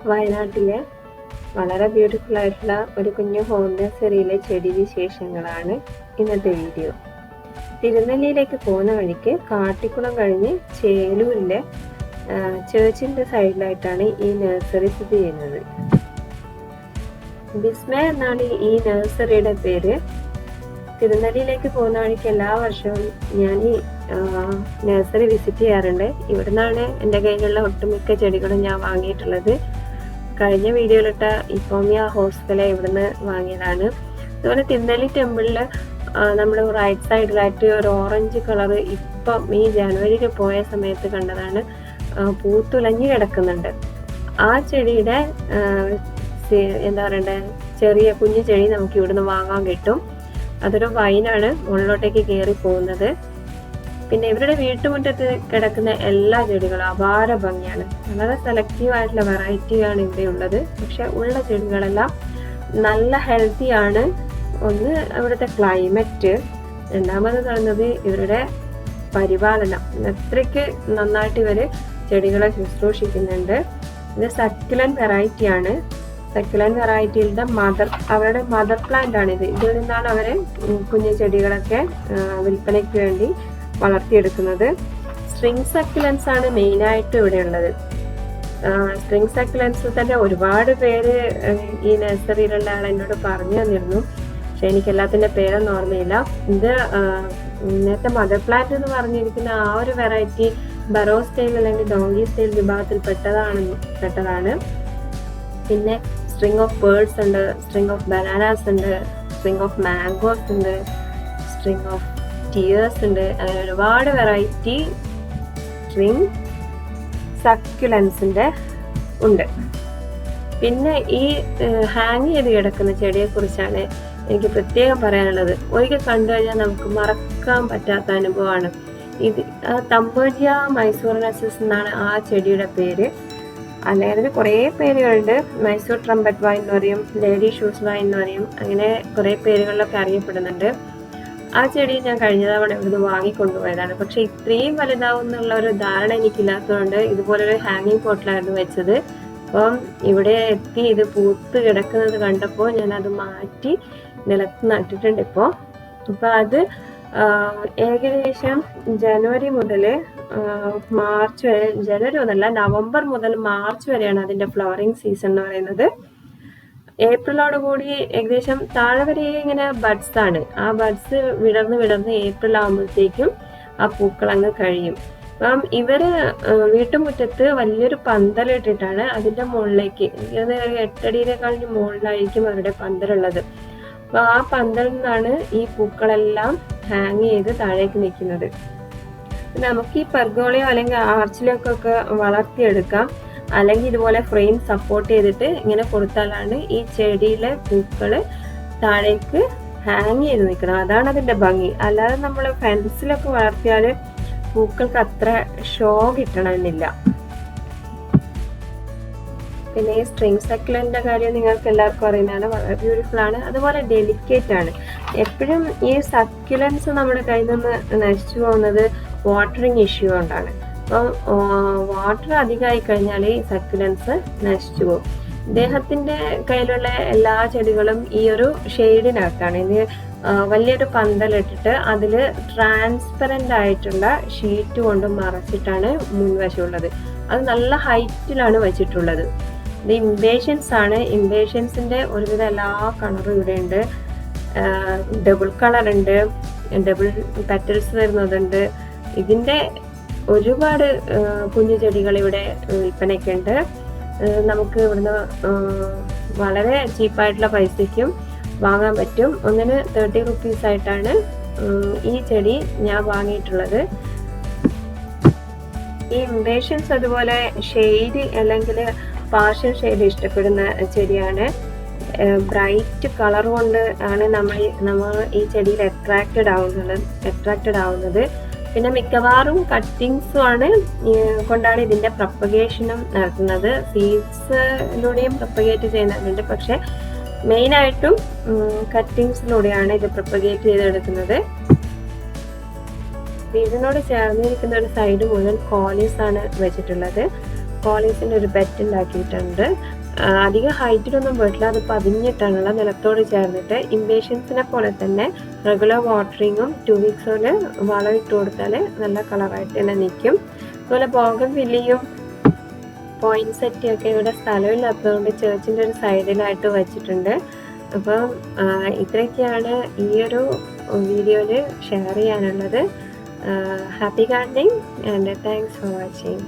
വയനാട്ടിലെ വളരെ ബ്യൂട്ടിഫുൾ ആയിട്ടുള്ള ഒരു കുഞ്ഞു ഹോം നഴ്സറിയിലെ ചെടി വിശേഷങ്ങളാണ് ഇന്നത്തെ വീഡിയോ. തിരുനെല്ലിയിലേക്ക് പോകുന്ന വഴിക്ക് കാട്ടിക്കുളം കഴിഞ്ഞ് ചേലൂരിലെ ചേർച്ചിൻ്റെ സൈഡിലായിട്ടാണ് ഈ നഴ്സറി സ്ഥിതി ചെയ്യുന്നത്. വിസ്മയ എന്നാണ് ഈ നഴ്സറിയുടെ പേര്. തിരുനെല്ലിയിലേക്ക് പോകുന്ന വഴിക്ക് എല്ലാ വർഷവും ഞാൻ ഈ നഴ്സറി വിസിറ്റ് ചെയ്യാറുണ്ട്. ഇവിടുന്നാണ് എൻ്റെ കയ്യിലുള്ള ഒട്ടുമിക്ക ചെടികളും ഞാൻ വാങ്ങിയിട്ടുള്ളത്. കഴിഞ്ഞ വീഡിയോയിലിട്ട ഇപ്പോമിയ ഹോസ്റ്റലെ ഇവിടുന്ന് വാങ്ങിയതാണ്. അതുപോലെ തിരുനെല്ലി ടെമ്പിളിൽ നമ്മൾ റൈറ്റ് സൈഡിലായിട്ട് ഒരു ഓറഞ്ച് കളറ് ഇപ്പം ഈ ജനുവരിയിൽ പോയ സമയത്ത് കണ്ടതാണ്, പൂത്തുലഞ്ഞു കിടക്കുന്നുണ്ട്. ആ ചെടിയുടെ എന്താ പറയണ്ടേ, ചെറിയ കുഞ്ഞു ചെടി നമുക്ക് ഇവിടുന്ന് വാങ്ങാൻ കിട്ടും. അതൊരു വൈനാണ്, മുകളിലോട്ടേക്ക് കയറി പോകുന്നത്. പിന്നെ ഇവരുടെ വീട്ടുമുറ്റത്ത് കിടക്കുന്ന എല്ലാ ചെടികളും അപാര ഭംഗിയാണ്. വളരെ സെലക്റ്റീവ് ആയിട്ടുള്ള വെറൈറ്റിയാണ് ഇവിടെ ഉള്ളത്. പക്ഷെ ഉള്ള ചെടികളെല്ലാം നല്ല ഹെൽത്തി ആണ്. ഒന്ന് ഇവിടുത്തെ ക്ലൈമറ്റ്, രണ്ടാമത് പറയുന്നത് ഇവരുടെ പരിപാലനം. അത്രയ്ക്ക് നന്നായിട്ട് ഇവർ ചെടികളെ ശുശ്രൂഷിക്കുന്നുണ്ട്. ഇത് സക്യുലന്റ് വെറൈറ്റിയാണ്. സക്യുലന്റ് വെറൈറ്റിയുടെ അവരുടെ മദർ പ്ലാന്റ് ആണിത്. ഇതിൽ നിന്നാണ് അവർ കുഞ്ഞു ചെടികളൊക്കെ വിൽപ്പനയ്ക്ക് വേണ്ടി വളർത്തിയെടുക്കുന്നത്. സ്ട്രിങ് സക്യുലൻസ് ആണ് മെയിനായിട്ട് ഇവിടെ ഉള്ളത്. സ്ട്രിങ് സക്യുലൻസ് തന്നെ ഒരുപാട് പേര് ഈ നഴ്സറിയിലുള്ള ആൾ എന്നോട് പറഞ്ഞു തന്നിരുന്നു. പക്ഷെ എനിക്ക് എല്ലാത്തിൻ്റെ പേരൊന്നും ഓർമ്മയില്ല. ഇത് നേരത്തെ മദർ പ്ലാന്റ് എന്ന് പറഞ്ഞിരിക്കുന്ന ആ ഒരു വെറൈറ്റി ബറോ സ്റ്റൈൽ അല്ലെങ്കിൽ ഡോങ്കി സ്റ്റൈൽ വിഭാഗത്തിൽ പെട്ടതാണ്. പിന്നെ സ്ട്രിങ് ഓഫ് പേഴ്സ് ഉണ്ട്, സ്ട്രിങ് ഓഫ് ബനാനാസ് ഉണ്ട്, സ്ട്രിങ് ഓഫ് മാംഗോസ് ഉണ്ട്, സ്ട്രിങ് ഓഫ് ടിയേഴ്സ് ഉണ്ട്. അങ്ങനെ ഒരുപാട് വെറൈറ്റി സ്ട്രിങ് സക്യുലൻസിൻ്റെ ഉണ്ട്. പിന്നെ ഈ ഹാങ് ചെയ്ത് കിടക്കുന്ന ചെടിയെ കുറിച്ചാണ് എനിക്ക് പ്രത്യേകം പറയാനുള്ളത്. ഒരിക്കൽ കണ്ടു കഴിഞ്ഞാൽ നമുക്ക് മറക്കാൻ പറ്റാത്ത അനുഭവമാണ് ഇത്. തമ്പോജിയ മൈസൂറിനസിസ് എന്നാണ് ആ ചെടിയുടെ പേര്. അല്ലെങ്കിൽ അതിന് കുറേ പേരുകളുണ്ട്. മൈസൂർ ട്രംപറ്റ് വൈൻ എന്ന് പറയും, ലേഡി ഷൂസ് വൈൻ എന്ന് പറയും, അങ്ങനെ കുറേ പേരുകളിലൊക്കെ അറിയപ്പെടുന്നുണ്ട്. ആ ചെടി ഞാൻ കഴിഞ്ഞ തവണ ഇവിടുന്ന് വാങ്ങിക്കൊണ്ടുപോയതാണ്. പക്ഷെ ഇത്രയും വലുതാവും എന്നുള്ള ഒരു ധാരണ എനിക്കില്ലാത്തതുകൊണ്ട് ഇതുപോലൊരു ഹാങ്ങിങ് പോട്ടിലായിരുന്നു വെച്ചത്. അപ്പം ഇവിടെ എത്തി ഇത് പൂത്ത് കിടക്കുന്നത് കണ്ടപ്പോൾ ഞാനത് മാറ്റി നിലത്ത് നട്ടിട്ടുണ്ട് ഇപ്പോൾ. അപ്പം അത് ഏകദേശം ജനുവരി മുതൽ മാർച്ച് വരെ, ജനുവരി മുതലല്ല, നവംബർ മുതൽ മാർച്ച് വരെയാണ് അതിൻ്റെ ഫ്ലവറിങ് സീസൺ എന്ന് പറയുന്നത്. ഏപ്രിലോട് കൂടി ഏകദേശം താഴെ വരെ ഇങ്ങനെ ബഡ്സ് ആണ്. ആ ബഡ്സ് വിടർന്ന് ഏപ്രിൽ ആകുമ്പോഴത്തേക്കും ആ പൂക്കൾ അങ്ങ് കഴിയും. അപ്പം ഇവര് വീട്ടുമുറ്റത്ത് വലിയൊരു പന്തലിട്ടിട്ടാണ് അതിൻ്റെ മുകളിലേക്ക്, എനിക്കത് 8 അടിയിലേക്കാളിന് മുകളിലായിരിക്കും അവരുടെ പന്തലുള്ളത്. അപ്പോൾ ആ പന്തലിൽ നിന്നാണ് ഈ പൂക്കളെല്ലാം ഹാങ് ചെയ്ത് താഴേക്ക് നിൽക്കുന്നത്. നമുക്ക് ഈ പെർഗോളയോ അല്ലെങ്കിൽ ആർച്ചിലൊക്കെ വളർത്തിയെടുക്കാം. അല്ലെങ്കിൽ ഇതുപോലെ ഫ്രെയിം സപ്പോർട്ട് ചെയ്തിട്ട് ഇങ്ങനെ കൊടുത്താലാണ് ഈ ചെടിയിലെ പൂക്കൾ താഴേക്ക് ഹാങ് ചെയ്ത് നിൽക്കണം. അതാണ് അതിൻ്റെ ഭംഗി. അല്ലാതെ നമ്മൾ ഫെൻസിലൊക്കെ വളർത്തിയാൽ പൂക്കൾക്ക് അത്ര ഷോ കിട്ടണമെന്നില്ല. പിന്നെ ഈ സ്ട്രിങ് സക്യുലൻ്റെ കാര്യം നിങ്ങൾക്ക് എല്ലാവർക്കും അറിയുന്നതാണ്. വളരെ ബ്യൂട്ടിഫുൾ ആണ്, അതുപോലെ ഡെലിക്കേറ്റ് ആണ്. എപ്പോഴും ഈ സക്യുലൻസ് നമ്മുടെ കയ്യിൽ നിന്ന് നശിച്ചു പോകുന്നത് വാട്ടറിങ് ഇഷ്യൂ കൊണ്ടാണ്. അപ്പം വാട്ടർ അധികമായി കഴിഞ്ഞാൽ ഈ സക്യുലൻസ് നശിച്ചു പോകും. ഇദ്ദേഹത്തിൻ്റെ കയ്യിലുള്ള എല്ലാ ചെടികളും ഈ ഒരു ഷെയ്ഡിനകത്താണ്. ഇത് വലിയൊരു പന്തലിട്ടിട്ട് അതിൽ ട്രാൻസ്പെറൻ്റ് ആയിട്ടുള്ള ഷീറ്റ് കൊണ്ട് മറച്ചിട്ടാണ് മുൻവശമുള്ളത്. അത് നല്ല ഹൈറ്റിലാണ് വെച്ചിട്ടുള്ളത്. ഇത് ഇംപേഷ്യൻസ് ആണ്. ഇംപേഷ്യൻസിൻ്റെ ഒരുവിധം എല്ലാ കളറും ഇവിടെ ഉണ്ട്. ഡബിൾ കളർ ഉണ്ട്, ഡബിൾ പെറ്റൽസ് വരുന്നതുണ്ട്. ഇതിൻ്റെ ഒരുപാട് കുഞ്ഞു ചെടികൾ ഇവിടെ വിൽപ്പനയ്ക്കുണ്ട്. നമുക്ക് ഇവിടുന്ന് വളരെ ചീപ്പായിട്ടുള്ള പൈസയ്ക്കും വാങ്ങാൻ പറ്റും. ഒന്നിന് 30 റുപ്പീസ് ആയിട്ടാണ് ഈ ചെടി ഞാൻ വാങ്ങിയിട്ടുള്ളത്. ഈ ഇംപേഷ്യൻസ് അതുപോലെ ഷെയ്ഡ് അല്ലെങ്കിൽ പാർഷ്യൽ ഷെയ്ഡ് ഇഷ്ടപ്പെടുന്ന ചെടിയാണ്. ബ്രൈറ്റ് കളർ കൊണ്ട് ആണ് നമ്മൾ ഈ ചെടിയിൽ അട്രാക്റ്റഡ് ആവുന്നത്. പിന്നെ മിക്കവാറും കട്ടിങ്സും ആണ് കൊണ്ടാണ് ഇതിൻ്റെ പ്രൊപ്പഗേഷനും നടത്തുന്നത്. സീഡ്സിലൂടെയും പ്രൊപ്പഗേറ്റ് ചെയ്യുന്നുണ്ട്, പക്ഷെ മെയിനായിട്ടും കട്ടിങ്സിലൂടെയാണ് ഇത് പ്രൊപ്പഗേറ്റ് ചെയ്തെടുക്കുന്നത്. ഇതിനോട് ചേർന്നിരിക്കുന്ന ഒരു സൈഡ് മുഴുവൻ കോലീസ് ആണ് വെച്ചിട്ടുള്ളത്. കോളീസിൻ്റെ ഒരു പെറ്റ് ഉണ്ടാക്കിയിട്ടുണ്ട്. അധികം ഹൈറ്റിലൊന്നും പോയിട്ടില്ല, അത് പതിഞ്ഞിട്ടാണുള്ള നിലത്തോട് ചേർന്നിട്ട്. ഇംപേഷ്യൻസിനെ പോലെ തന്നെ റെഗുലർ വാട്ടറിങ്ങും 2 weeks കൊണ്ട് വളം ഇട്ട് കൊടുത്താൽ നല്ല കളറായിട്ട് തന്നെ നിൽക്കും. അതുപോലെ ബോഗൺവില്ലയും പോയിൻസെറ്റിയൊക്കെ ഇവിടെ സ്ഥലമില്ലാത്തതുകൊണ്ട് ചേർച്ചിൻ്റെ ഒരു സൈഡിലായിട്ട് വെച്ചിട്ടുണ്ട്. അപ്പം ഇത്രയൊക്കെയാണ് ഈ ഒരു വീഡിയോയിൽ ഷെയർ ചെയ്യാനുള്ളത്. Happy gardening and thanks for watching.